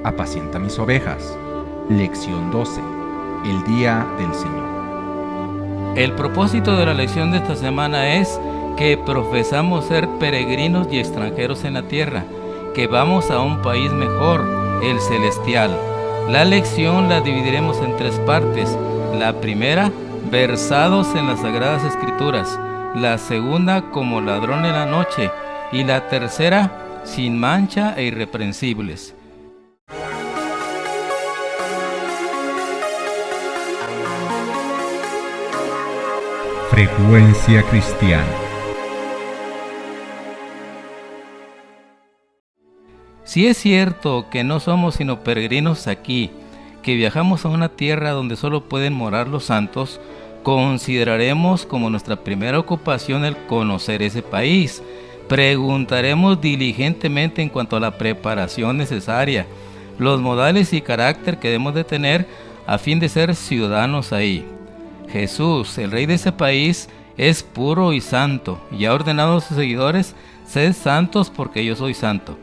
Apacienta mis ovejas. Lección 12. El día del Señor. El propósito de la lección de esta semana es que profesamos ser peregrinos y extranjeros en la tierra, que vamos a un país mejor, el celestial. La lección la dividiremos en tres partes. La primera, versados en las Sagradas Escrituras. La segunda, como ladrón en la noche. Y la tercera, sin mancha e irreprensibles. Frecuencia cristiana. Si es cierto que no somos sino peregrinos aquí, que viajamos a una tierra donde solo pueden morar los santos, consideraremos como nuestra primera ocupación el conocer ese país. Preguntaremos diligentemente en cuanto a la preparación necesaria, los modales y carácter que debemos de tener a fin de ser ciudadanos ahí. Jesús, el rey de ese país, es puro y santo, y ha ordenado a sus seguidores: sed santos porque yo soy santo.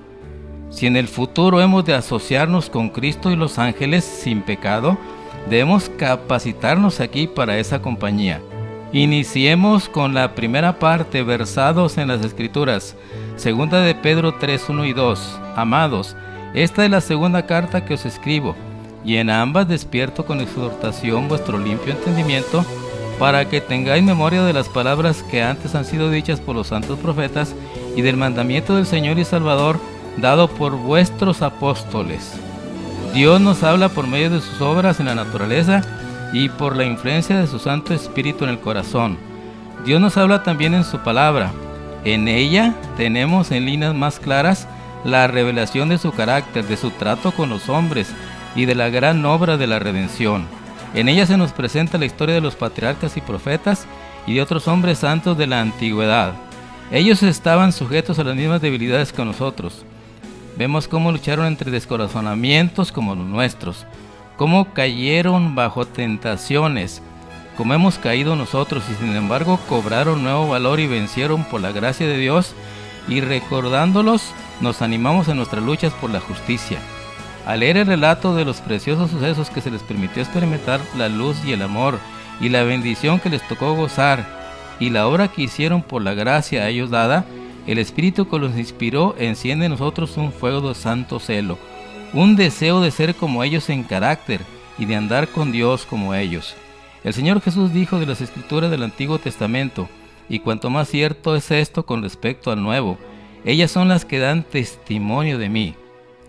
Si en el futuro hemos de asociarnos con Cristo y los ángeles sin pecado, debemos capacitarnos aquí para esa compañía. Iniciemos con la primera parte, versados en las Escrituras. Segunda de Pedro 3, 1 y 2. Amados, esta es la segunda carta que os escribo, y en ambas despierto con exhortación vuestro limpio entendimiento, para que tengáis memoria de las palabras que antes han sido dichas por los santos profetas, y del mandamiento del Señor y Salvador, dado por vuestros apóstoles. Dios nos habla por medio de sus obras en la naturaleza y por la influencia de su Santo Espíritu en el corazón. Dios nos habla también en su palabra. En ella tenemos en líneas más claras la revelación de su carácter, de su trato con los hombres y de la gran obra de la redención. En ella se nos presenta la historia de los patriarcas y profetas y de otros hombres santos de la antigüedad. Ellos estaban sujetos a las mismas debilidades que nosotros. Vemos cómo lucharon entre descorazonamientos como los nuestros, cómo cayeron bajo tentaciones, como hemos caído nosotros, y sin embargo cobraron nuevo valor y vencieron por la gracia de Dios, y recordándolos nos animamos en nuestras luchas por la justicia. Al leer el relato de los preciosos sucesos que se les permitió experimentar la luz y el amor, y la bendición que les tocó gozar, y la obra que hicieron por la gracia a ellos dada, el Espíritu que los inspiró enciende en nosotros un fuego de santo celo, un deseo de ser como ellos en carácter y de andar con Dios como ellos. El Señor Jesús dijo de las Escrituras del Antiguo Testamento: y cuanto más cierto es esto con respecto al Nuevo, ellas son las que dan testimonio de mí.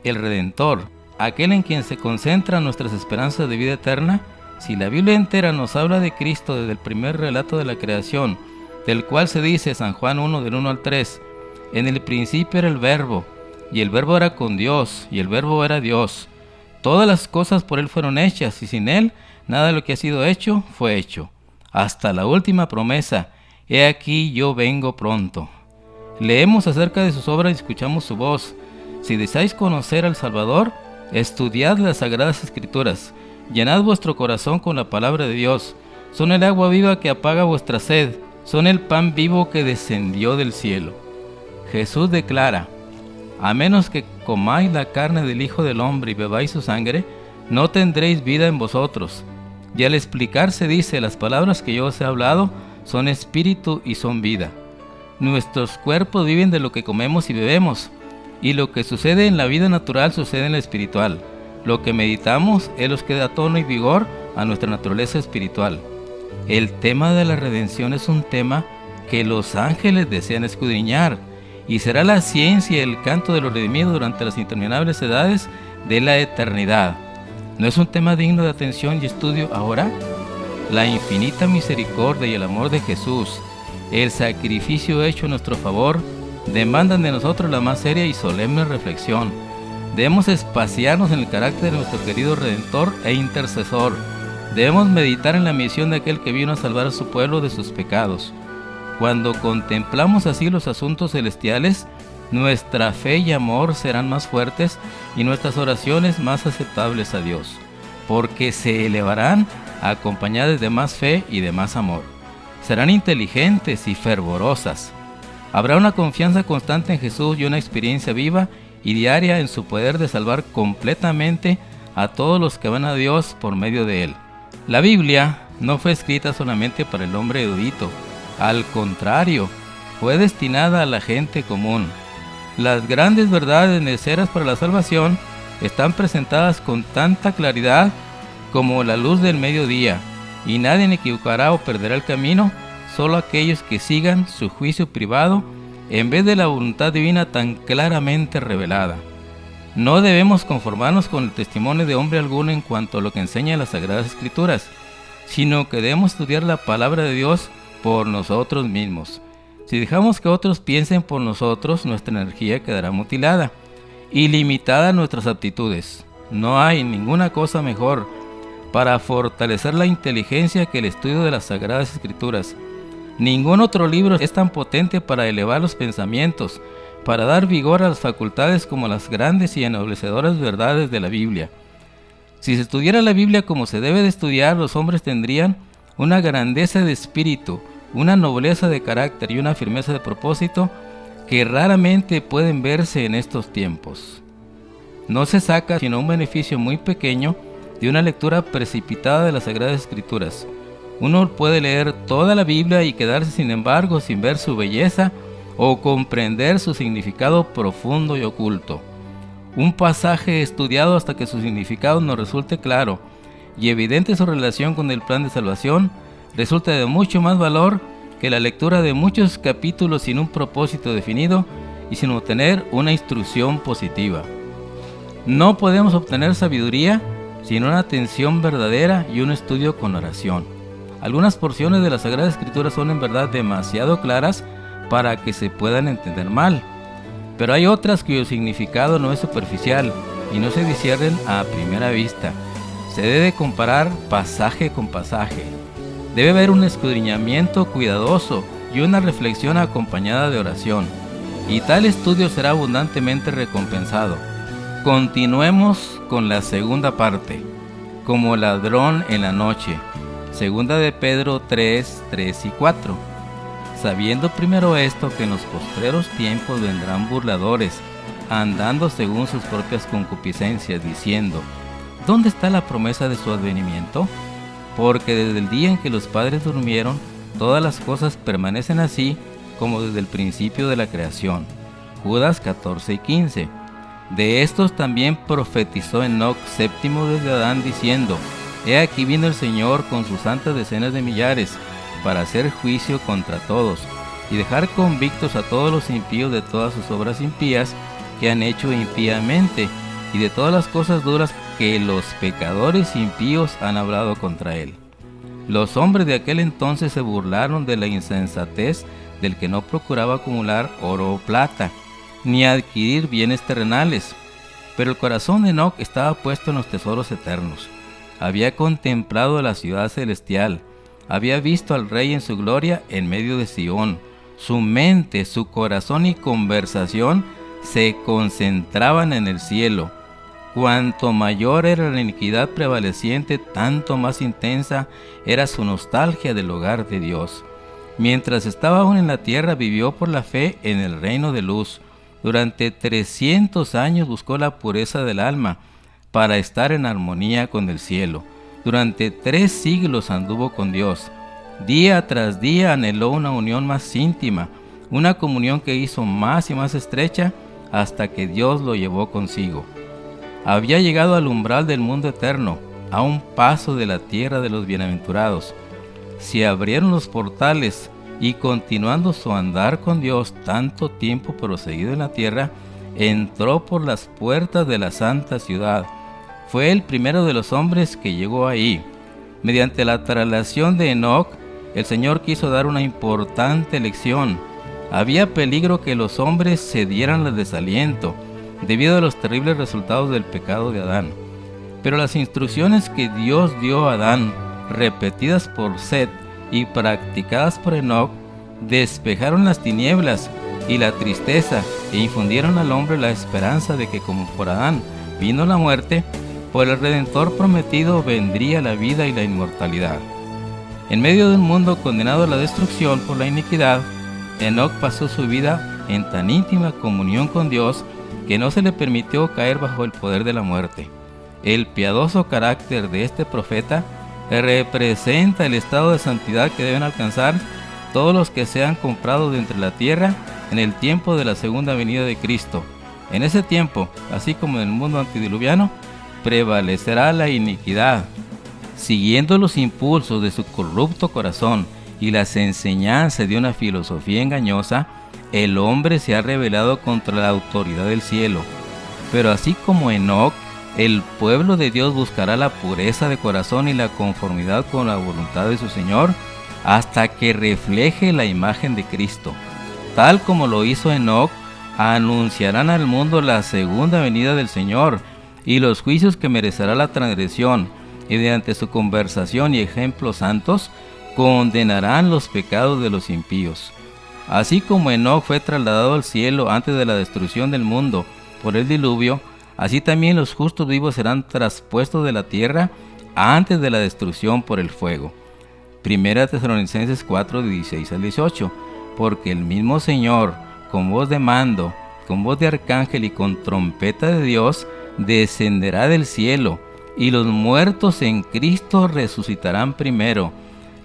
El Redentor, aquel en quien se concentran nuestras esperanzas de vida eterna. Si la Biblia entera nos habla de Cristo desde el primer relato de la creación, del cual se dice San Juan 1, del 1 al 3, en el principio era el Verbo, y el Verbo era con Dios, y el Verbo era Dios. Todas las cosas por Él fueron hechas, y sin Él nada de lo que ha sido hecho fue hecho. Hasta la última promesa: he aquí yo vengo pronto. Leemos acerca de sus obras y escuchamos su voz. Si deseáis conocer al Salvador, estudiad las Sagradas Escrituras, llenad vuestro corazón con la palabra de Dios. Son el agua viva que apaga vuestra sed, son el pan vivo que descendió del cielo. Jesús declara: a menos que comáis la carne del Hijo del Hombre y bebáis su sangre, no tendréis vida en vosotros. Y al explicarse dice: las palabras que yo os he hablado son espíritu y son vida. Nuestros cuerpos viven de lo que comemos y bebemos, y lo que sucede en la vida natural sucede en la espiritual. Lo que meditamos es lo que da tono y vigor a nuestra naturaleza espiritual. El tema de la redención es un tema que los ángeles desean escudriñar, y será la ciencia y el canto de los redimidos durante las interminables edades de la eternidad. ¿No es un tema digno de atención y estudio ahora? La infinita misericordia y el amor de Jesús, el sacrificio hecho en nuestro favor, demandan de nosotros la más seria y solemne reflexión. Debemos espaciarnos en el carácter de nuestro querido Redentor e Intercesor. Debemos meditar en la misión de aquel que vino a salvar a su pueblo de sus pecados. Cuando contemplamos así los asuntos celestiales, nuestra fe y amor serán más fuertes y nuestras oraciones más aceptables a Dios, porque se elevarán acompañadas de más fe y de más amor. Serán inteligentes y fervorosas. Habrá una confianza constante en Jesús y una experiencia viva y diaria en su poder de salvar completamente a todos los que van a Dios por medio de él. La Biblia no fue escrita solamente para el hombre erudito, al contrario, fue destinada a la gente común. Las grandes verdades necesarias para la salvación están presentadas con tanta claridad como la luz del mediodía, y nadie equivocará o perderá el camino, solo aquellos que sigan su juicio privado en vez de la voluntad divina tan claramente revelada. No debemos conformarnos con el testimonio de hombre alguno en cuanto a lo que enseña las Sagradas Escrituras, sino que debemos estudiar la palabra de Dios por nosotros mismos. Si dejamos que otros piensen por nosotros, nuestra energía quedará mutilada y limitada nuestras aptitudes. No hay ninguna cosa mejor para fortalecer la inteligencia que el estudio de las Sagradas Escrituras. Ningún otro libro es tan potente para elevar los pensamientos, para dar vigor a las facultades como las grandes y ennoblecedoras verdades de la Biblia. Si se estudiara la Biblia como se debe de estudiar, los hombres tendrían una grandeza de espíritu, una nobleza de carácter y una firmeza de propósito que raramente pueden verse en estos tiempos. No se saca sino un beneficio muy pequeño de una lectura precipitada de las Sagradas Escrituras. Uno puede leer toda la Biblia y quedarse sin embargo sin ver su belleza o comprender su significado profundo y oculto. Un pasaje estudiado hasta que su significado nos resulte claro y evidente su relación con el plan de salvación resulta de mucho más valor que la lectura de muchos capítulos sin un propósito definido y sin obtener una instrucción positiva. No podemos obtener sabiduría sin una atención verdadera y un estudio con oración. Algunas porciones de la Sagrada Escritura son en verdad demasiado claras para que se puedan entender mal, pero hay otras cuyo significado no es superficial y no se disciernen a primera vista. Se debe comparar pasaje con pasaje. Debe haber un escudriñamiento cuidadoso y una reflexión acompañada de oración, y tal estudio será abundantemente recompensado. Continuemos con la segunda parte, como ladrón en la noche. Segunda de Pedro 3, 3 y 4. Sabiendo primero esto, que en los postreros tiempos vendrán burladores, andando según sus propias concupiscencias, diciendo: ¿dónde está la promesa de su advenimiento? Porque desde el día en que los padres durmieron, todas las cosas permanecen así como desde el principio de la creación. Judas 14 y 15. De estos también profetizó Enoc, séptimo desde Adán, diciendo: He aquí vino el Señor con sus santas decenas de millares, para hacer juicio contra todos, y dejar convictos a todos los impíos de todas sus obras impías que han hecho impíamente, y de todas las cosas duras que los pecadores impíos han hablado contra él. Los hombres de aquel entonces se burlaron de la insensatez del que no procuraba acumular oro o plata, ni adquirir bienes terrenales, pero el corazón de Enoc estaba puesto en los tesoros eternos. Había contemplado la ciudad celestial, había visto al Rey en su gloria en medio de Sión. Su mente, su corazón y conversación se concentraban en el cielo. Cuanto mayor era la iniquidad prevaleciente, tanto más intensa era su nostalgia del hogar de Dios. Mientras estaba aún en la tierra, vivió por la fe en el reino de luz. Durante 300 años buscó la pureza del alma para estar en armonía con el cielo. Durante 3 siglos anduvo con Dios. Día tras día anheló una unión más íntima, una comunión que hizo más y más estrecha hasta que Dios lo llevó consigo. Había llegado al umbral del mundo eterno, a un paso de la tierra de los bienaventurados. Se abrieron los portales y, continuando su andar con Dios tanto tiempo proseguido en la tierra, entró por las puertas de la santa ciudad. Fue el primero de los hombres que llegó ahí. Mediante la traslación de Enoc, el Señor quiso dar una importante lección. Había peligro que los hombres se dieran al desaliento debido a los terribles resultados del pecado de Adán. Pero las instrucciones que Dios dio a Adán, repetidas por Set y practicadas por Enoc, despejaron las tinieblas y la tristeza e infundieron al hombre la esperanza de que, como por Adán vino la muerte, por el Redentor prometido vendría la vida y la inmortalidad. En medio de un mundo condenado a la destrucción por la iniquidad, Enoc pasó su vida en tan íntima comunión con Dios que no se le permitió caer bajo el poder de la muerte. El piadoso carácter de este profeta representa el estado de santidad que deben alcanzar todos los que sean comprados de entre la tierra en el tiempo de la segunda venida de Cristo. En ese tiempo, así como en el mundo antediluviano, prevalecerá la iniquidad. Siguiendo los impulsos de su corrupto corazón y las enseñanzas de una filosofía engañosa, el hombre se ha rebelado contra la autoridad del cielo. Pero así como Enoc, el pueblo de Dios buscará la pureza de corazón y la conformidad con la voluntad de su Señor hasta que refleje la imagen de Cristo. Tal como lo hizo Enoc, anunciarán al mundo la segunda venida del Señor y los juicios que merecerá la transgresión, y mediante su conversación y ejemplos santos condenarán los pecados de los impíos. Así como Enoc fue trasladado al cielo antes de la destrucción del mundo por el diluvio, así también los justos vivos serán traspuestos de la tierra antes de la destrucción por el fuego. Primera Tesalonicenses 4, 16 al 18. Porque el mismo Señor, con voz de mando, con voz de arcángel y con trompeta de Dios, descenderá del cielo, y los muertos en Cristo resucitarán primero.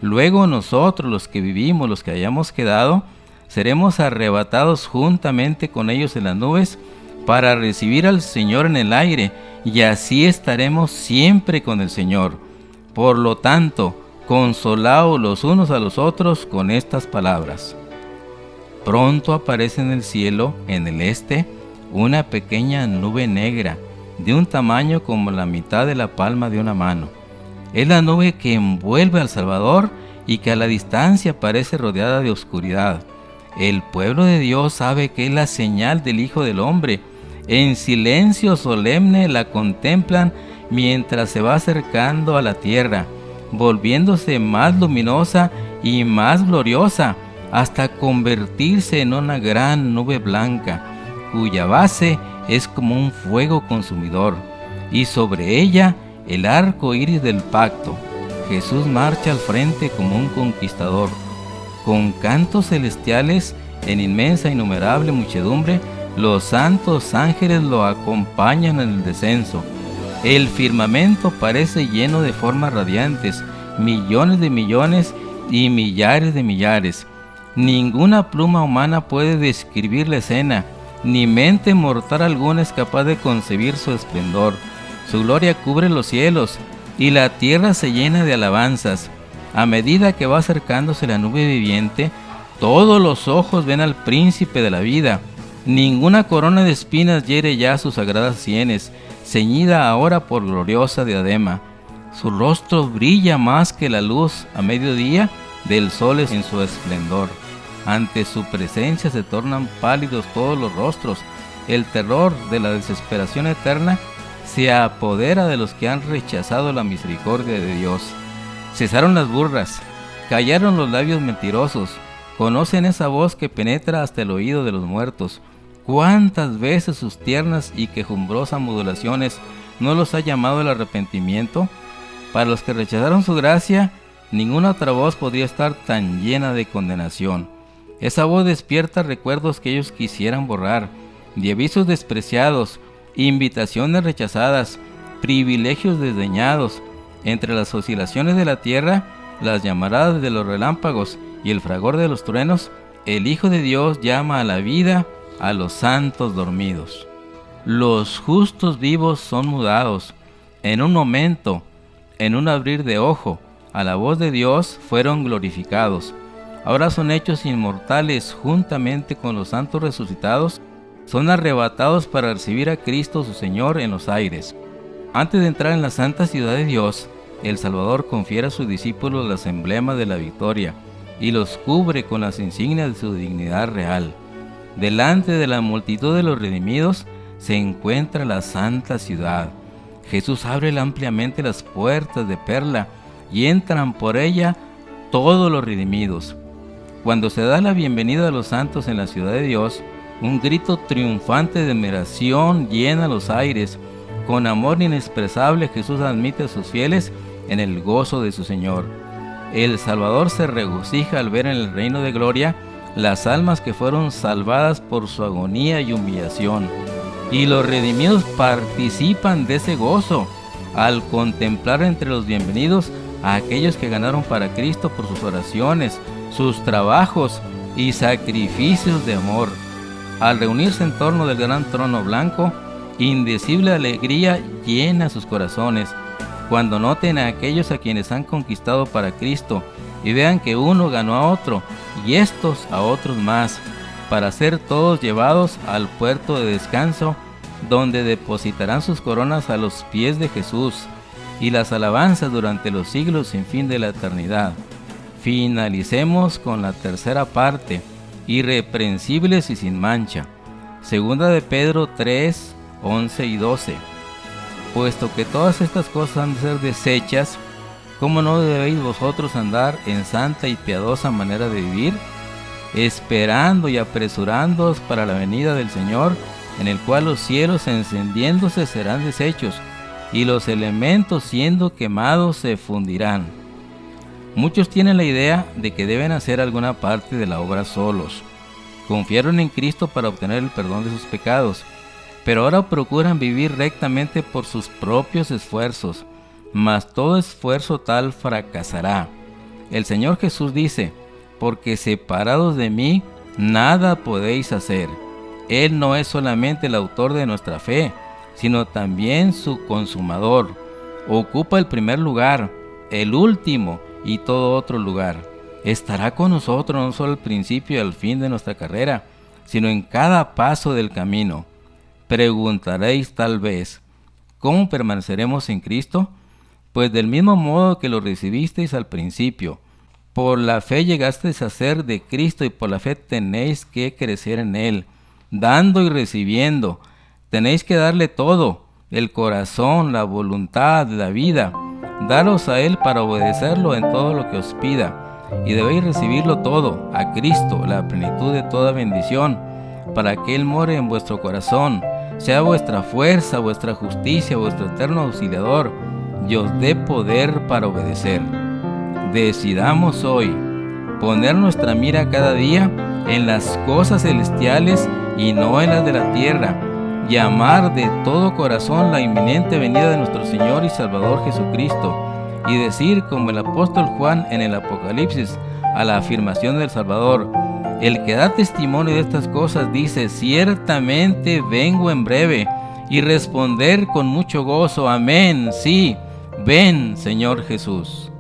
Luego nosotros, los que vivimos, los que hayamos quedado, seremos arrebatados juntamente con ellos en las nubes para recibir al Señor en el aire, y así estaremos siempre con el Señor. Por lo tanto, consolaos los unos a los otros con estas palabras. Pronto aparece en el cielo, en el este, una pequeña nube negra, de un tamaño como la mitad de la palma de una mano. Es la nube que envuelve al Salvador y que a la distancia parece rodeada de oscuridad. El pueblo de Dios sabe que es la señal del Hijo del Hombre. En silencio solemne la contemplan mientras se va acercando a la tierra, volviéndose más luminosa y más gloriosa, hasta convertirse en una gran nube blanca, cuya base es como un fuego consumidor, y sobre ella el arco iris del pacto. Jesús marcha al frente como un conquistador. Con cantos celestiales, en inmensa innumerable muchedumbre, los santos ángeles lo acompañan en el descenso. El firmamento parece lleno de formas radiantes, millones de millones y millares de millares. Ninguna pluma humana puede describir la escena, ni mente mortal alguna es capaz de concebir su esplendor. Su gloria cubre los cielos, y la tierra se llena de alabanzas. A medida que va acercándose la nube viviente, todos los ojos ven al príncipe de la vida. Ninguna corona de espinas hiere ya sus sagradas sienes, ceñida ahora por gloriosa diadema. Su rostro brilla más que la luz a mediodía del sol en su esplendor. Ante su presencia se tornan pálidos todos los rostros. El terror de la desesperación eterna se apodera de los que han rechazado la misericordia de Dios. Cesaron las burlas, callaron los labios mentirosos, conocen esa voz que penetra hasta el oído de los muertos. ¿Cuántas veces sus tiernas y quejumbrosas modulaciones no los ha llamado el arrepentimiento? Para los que rechazaron su gracia, ninguna otra voz podría estar tan llena de condenación. Esa voz despierta recuerdos que ellos quisieran borrar, de avisos despreciados, invitaciones rechazadas, privilegios desdeñados. Entre las oscilaciones de la tierra, las llamaradas de los relámpagos y el fragor de los truenos, el Hijo de Dios llama a la vida a los santos dormidos. Los justos vivos son mudados. En un momento, en un abrir de ojo, a la voz de Dios fueron glorificados. Ahora son hechos inmortales juntamente con los santos resucitados. Son arrebatados para recibir a Cristo su Señor en los aires. Antes de entrar en la santa ciudad de Dios, el Salvador confiere a sus discípulos los emblemas de la victoria y los cubre con las insignias de su dignidad real. Delante de la multitud de los redimidos se encuentra la santa ciudad. Jesús abre ampliamente las puertas de perla y entran por ella todos los redimidos. Cuando se da la bienvenida a los santos en la ciudad de Dios, un grito triunfante de admiración llena los aires. Con amor inexpresable Jesús admite a sus fieles en el gozo de su Señor. El Salvador se regocija al ver en el reino de gloria las almas que fueron salvadas por su agonía y humillación. y los redimidos participan de ese gozo al contemplar entre los bienvenidos a aquellos que ganaron para Cristo por sus oraciones, sus trabajos y sacrificios de amor. Al reunirse en torno del gran trono blanco, indecible alegría llena sus corazones cuando noten a aquellos a quienes han conquistado para Cristo y vean que uno ganó a otro y estos a otros más, para ser todos llevados al puerto de descanso, donde depositarán sus coronas a los pies de Jesús y las alabanzas durante los siglos sin fin de la eternidad. Finalicemos con la tercera parte, irreprensibles y sin mancha. Segunda de Pedro 3, 11 y 12. Puesto que todas estas cosas han de ser desechas, ¿cómo no debéis vosotros andar en santa y piadosa manera de vivir, esperando y apresurándoos para la venida del Señor, en el cual los cielos encendiéndose serán deshechos, y los elementos siendo quemados se fundirán? Muchos tienen la idea de que deben hacer alguna parte de la obra solos. Confiaron en Cristo para obtener el perdón de sus pecados, pero ahora procuran vivir rectamente por sus propios esfuerzos, mas todo esfuerzo tal fracasará. El Señor Jesús dice: porque separados de mí, nada podéis hacer. Él no es solamente el autor de nuestra fe, sino también su consumador. Ocupa el primer lugar, el último y todo otro lugar. Estará con nosotros no solo al principio y al fin de nuestra carrera, sino en cada paso del camino. Preguntaréis tal vez: ¿cómo permaneceremos en Cristo? Pues del mismo modo que lo recibisteis al principio. Por la fe llegasteis a ser de Cristo y por la fe tenéis que crecer en Él, dando y recibiendo. Tenéis que darle todo, el corazón, la voluntad, la vida. Daros a Él para obedecerlo en todo lo que os pida. Y debéis recibirlo todo, a Cristo, la plenitud de toda bendición, para que Él more en vuestro corazón, sea vuestra fuerza, vuestra justicia, vuestro eterno auxiliador, y os dé poder para obedecer. Decidamos hoy poner nuestra mira cada día en las cosas celestiales y no en las de la tierra, y amar de todo corazón la inminente venida de nuestro Señor y Salvador Jesucristo, y decir como el apóstol Juan en el Apocalipsis a la afirmación del Salvador: el que da testimonio de estas cosas dice: ciertamente vengo en breve, y responder con mucho gozo: amén, sí, ven, Señor Jesús.